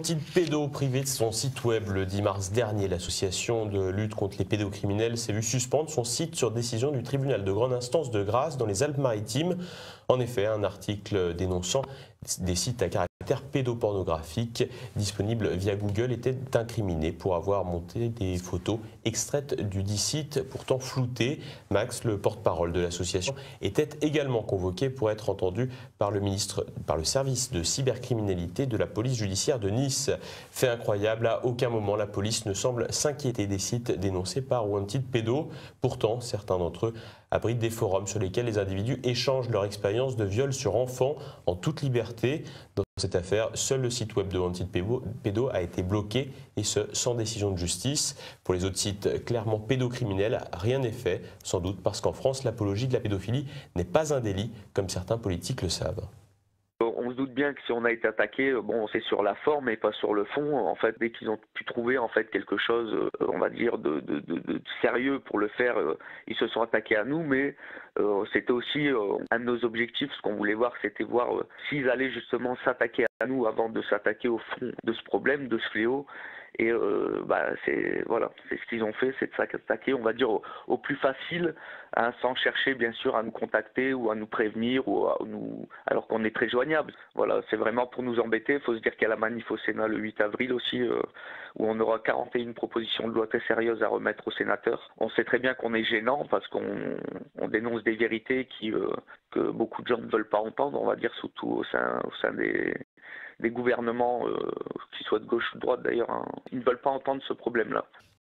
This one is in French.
Wanted Pédo, privé de son site web le 10 mars dernier, l'association de lutte contre les pédocriminels s'est vue suspendre son site sur décision du tribunal de grande instance de Grasse dans les Alpes-Maritimes. En effet, un article dénonçant des sites à caractère pédopornographique disponibles via Google était incriminé pour avoir monté des photos extraites du dit site, pourtant floutées. Max, le porte-parole de l'association, était également convoqué pour être entendu par le service de cybercriminalité de la police judiciaire de Nice. Fait incroyable, à aucun moment la police ne semble s'inquiéter des sites dénoncés par Wanted Pédo. Pourtant, certains d'entre eux abritent des forums sur lesquels les individus échangent leur expérience de viol sur enfants en toute liberté. Dans cette affaire, seul le site web de Wanted Pédo a été bloqué, et ce, sans décision de justice. Pour les autres sites clairement pédocriminels, rien n'est fait, sans doute parce qu'en France, l'apologie de la pédophilie n'est pas un délit, comme certains politiques le savent. On se doute bien que si on a été attaqué, bon, c'est sur la forme et pas sur le fond. En fait, dès qu'ils ont pu trouver en fait quelque chose, on va dire de sérieux pour le faire, ils se sont attaqués à nous. Mais c'était aussi un de nos objectifs. Ce qu'on voulait voir, c'était voir s'ils allaient justement s'attaquer à nous avant de s'attaquer au fond de ce problème, de ce fléau. Et c'est ce qu'ils ont fait, c'est de s'attaquer, on va dire, au plus facile, hein, sans chercher bien sûr à nous contacter ou à nous prévenir alors qu'on est très joignable. Voilà, c'est vraiment pour nous embêter. Il faut se dire qu'il y a la manif au Sénat le 8 avril aussi, où on aura 41 propositions de loi très sérieuses à remettre aux sénateurs. On sait très bien qu'on est gênant parce qu'on dénonce des vérités que beaucoup de gens ne veulent pas entendre, on va dire, surtout au sein des gouvernements, qu'ils soient de gauche ou de droite d'ailleurs, hein, ils ne veulent pas entendre ce problème-là.